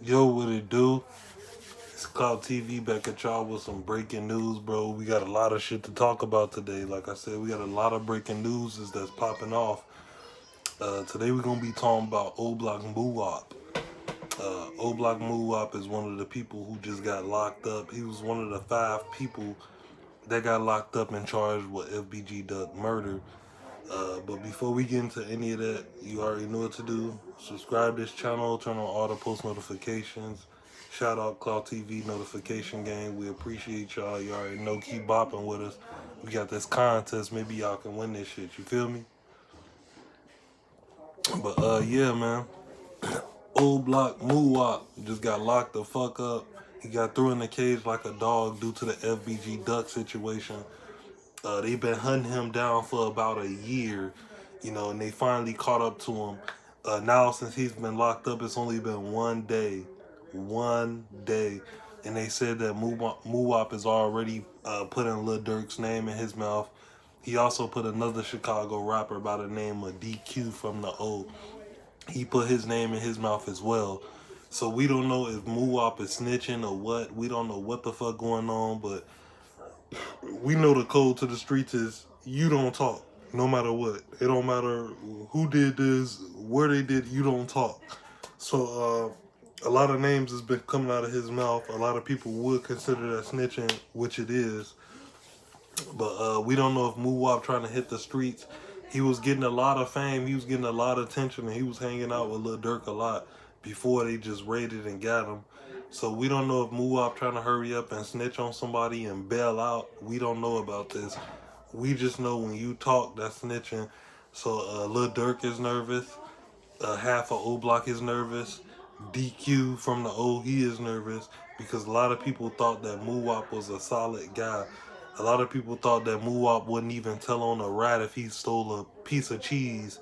Yo, what it do? It's Cloud TV back at y'all with some breaking news, bro. We got a lot of shit to talk about today. Like I said, we got a lot of breaking news that's popping off. Today we're gonna be talking about O Block Muwop. O Block Muwop is one of the people who just got locked up. He was one of the 5 people that got locked up and charged with FBG Duck murder. But before we get into any of that, you already know what to do. Subscribe to this channel, turn on all the post notifications. Shout out Cloud TV notification gang. We appreciate y'all. You already know, keep bopping with us. We got this contest. Maybe y'all can win this shit. You feel me? But yeah, man. Old Block Muwop just got locked the fuck up. He got thrown in the cage like a dog due to the FBG Duck situation. They've been hunting him down for about a year, and they finally caught up to him. Now, since he's been locked up, it's only been one day, and they said that Muwop is already putting Lil Durk's name in his mouth. He also put another Chicago rapper by the name of DqFrmDaO. He put his name in his mouth as well. So we don't know if Muwop is snitching or what. We don't know what the fuck going on, but we know the code to the streets is you don't talk no matter what. It don't matter who did this, where they did, you don't talk. So a lot of names has been coming out of his mouth. A lot of people would consider that snitching, which it is. But we don't know if Muwop trying to hit the streets. He was getting a lot of fame. He was getting a lot of attention, and he was hanging out with Lil Durk a lot before they just raided and got him. So we don't know if Muwop trying to hurry up and snitch on somebody and bail out. We don't know about this. We just know when you talk, that's snitching. So Lil Durk is nervous. Half of O Block is nervous. DQ from the O, he is nervous because a lot of people thought that Muwop was a solid guy. A lot of people thought that Muwop wouldn't even tell on a rat if he stole a piece of cheese.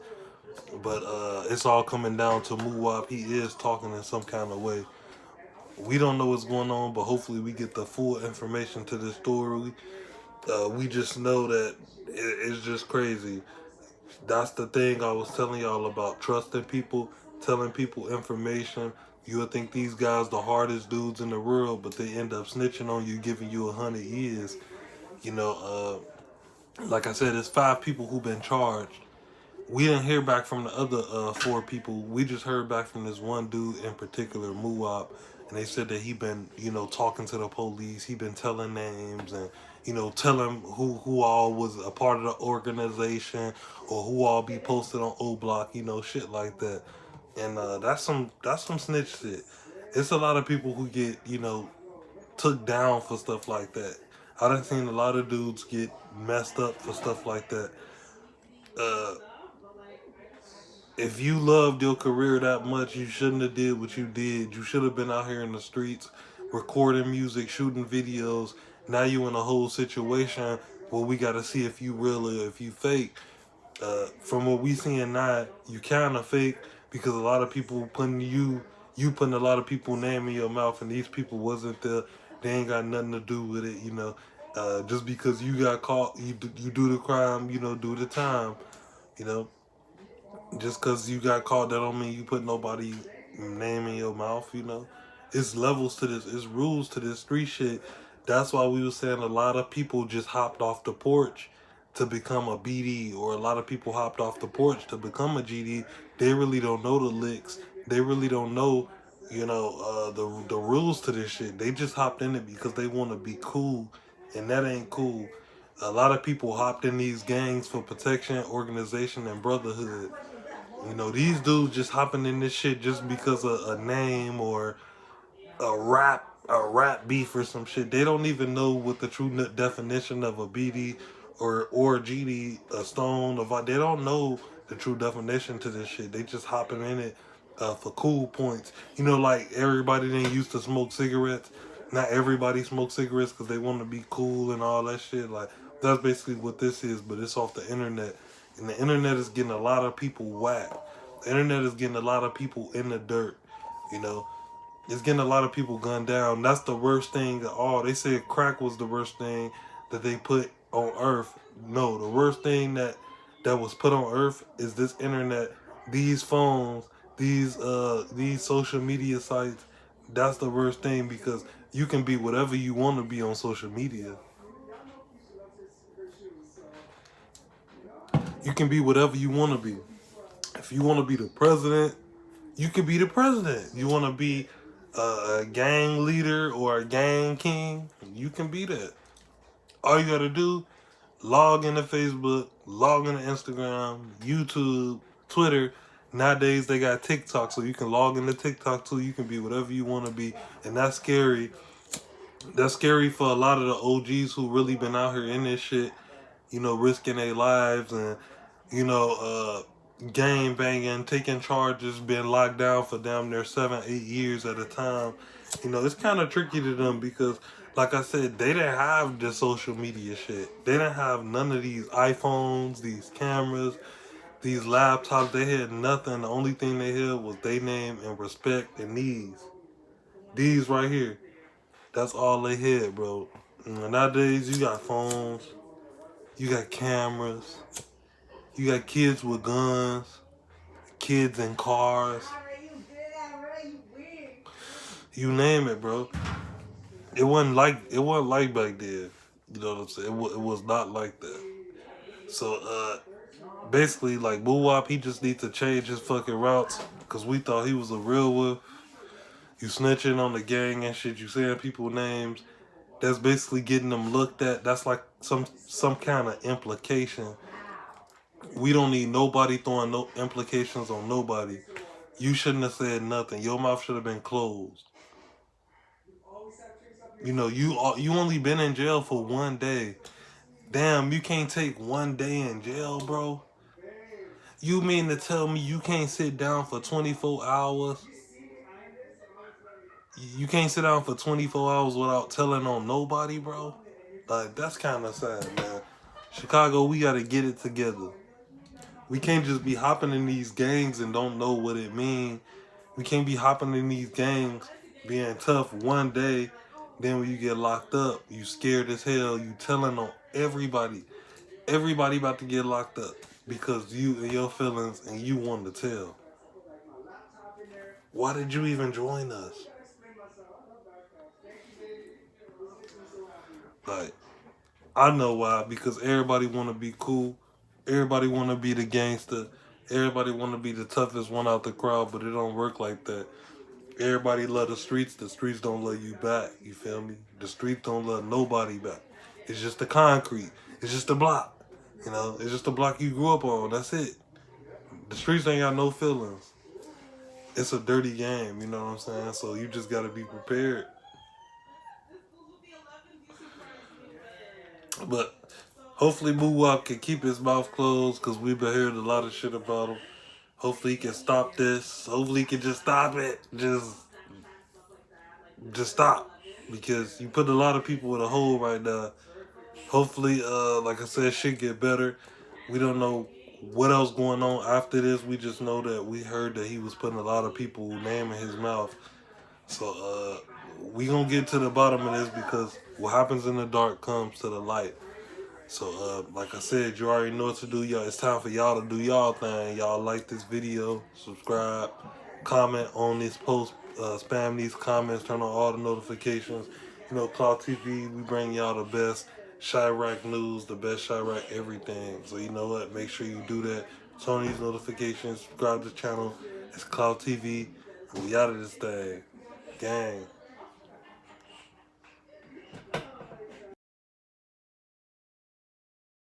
But it's all coming down to Muwop. He is talking in some kind of way. We don't know what's going on, but hopefully we get the full information to this story. We just know that it's just crazy. That's the thing I was telling y'all about trusting people, telling people information. You would think these guys the hardest dudes in the world, but they end up snitching on you, giving you 100 years. Like I said, it's 5 people who've been charged. We didn't hear back from the other 4 people. We just heard back from this one dude in particular, Muwop, and they said that he been, talking to the police. He been telling names and, telling who all was a part of the organization or who all be posted on O Block, shit like that. And that's some snitch shit. It's a lot of people who get, took down for stuff like that. I done seen a lot of dudes get messed up for stuff like that. Uh, if you loved your career that much, you shouldn't have did what you did. You should have been out here in the streets, recording music, shooting videos. Now you in a whole situation where we got to see if you real or if you fake. From what we seeing now, you kind of fake because a lot of people putting you putting a lot of people name in your mouth, and these people wasn't there. They ain't got nothing to do with it. Just because you got caught, you do the crime, do the time. You know, just because you got caught, that don't mean you put nobody name in your mouth. It's levels to this. It's rules to this street shit. That's why we were saying a lot of people just hopped off the porch to become a BD, or a lot of people hopped off the porch to become a GD. They really don't know the licks. They really don't know, the rules to this shit. They just hopped in it because they want to be cool, and that ain't cool. A lot of people hopped in these gangs for protection, organization, and brotherhood. These dudes just hopping in this shit just because of a name or a rap beef or some shit. They don't even know what the true definition of a BD or GD, a stone, they don't know the true definition to this shit. They just hopping in it for cool points. Like everybody didn't used to smoke cigarettes. Not everybody smokes cigarettes because they want to be cool and all that shit. Like, that's basically what this is, but it's off the internet. And the internet is getting a lot of people whacked. The internet is getting a lot of people in the dirt. You know, it's getting a lot of people gunned down. That's the worst thing at all. They said crack was the worst thing that they put on earth. No, the worst thing that was put on earth is this internet, these phones, these social media sites, That's the worst thing because you can be whatever you want to be on social media. You can be whatever you want to be. If you want to be the president, you can be the president. You want to be a gang leader or a gang king, you can be that. All you got to do, log into Facebook, log into Instagram, YouTube, Twitter. Nowadays they got TikTok, so you can log into TikTok too. You can be whatever you want to be, and that's scary. That's scary for a lot of the OGs who really been out here in this shit, you know, risking their lives and, you know, gang banging, taking charges, being locked down for damn near 7, 8 years at a time. You know, it's kind of tricky to them because, like I said, they didn't have the social media shit. They didn't have none of these iPhones, these cameras, these laptops. They had nothing. The only thing they had was their name and respect and these. These right here. That's all they had, bro. And nowadays, you got phones, you got cameras, you got kids with guns, kids in cars. You name it, bro. It wasn't like back then. You know what I'm saying? It was not like that. So basically, like Muwop, he just needs to change his fucking routes because we thought he was a real one. You snitching on the gang and shit. You saying people's names. That's basically getting them looked at. That's like some kind of implication. We don't need nobody throwing no implications on nobody. You shouldn't have said nothing. Your mouth should have been closed. You know, you only been in jail for 1 day. Damn, you can't take 1 day in jail, bro? You mean to tell me you can't sit down for 24 hours? You can't sit down for 24 hours without telling on nobody, bro? Like, that's kind of sad, man. Chicago, we got to get it together. We can't just be hopping in these gangs and don't know what it means. We can't be hopping in these gangs, being tough 1 day, then when you get locked up, you scared as hell, you telling on everybody. Everybody about to get locked up because you and your feelings and you wanted to tell. Why did you even join us? Like, I know why. Because everybody want to be cool. Everybody want to be the gangster. Everybody want to be the toughest one out the crowd, but it don't work like that. Everybody love the streets. The streets don't love you back. You feel me? The streets don't love nobody back. It's just the concrete. It's just the block. You know, it's just the block you grew up on. That's it. The streets ain't got no feelings. It's a dirty game, you know what I'm saying? So you just got to be prepared. But hopefully Muwop can keep his mouth closed because we've been hearing a lot of shit about him. Hopefully he can stop this. Hopefully he can just stop it. Just stop. Because you put a lot of people in a hole right now. Hopefully, like I said, shit get better. We don't know what else going on after this. We just know that we heard that he was putting a lot of people's name in his mouth. So we gonna get to the bottom of this because what happens in the dark comes to the light. So like I said, you already know what to do, y'all. It's time for y'all to do y'all thing. Y'all like this video, subscribe, comment on this post, spam these comments, turn on all the notifications. You know, Cloud TV, we bring y'all the best Chirac news, the best Chirac everything. So you know what? Make sure you do that. Turn on these notifications, subscribe to the channel. It's Cloud TV. We out of this thing. Gang.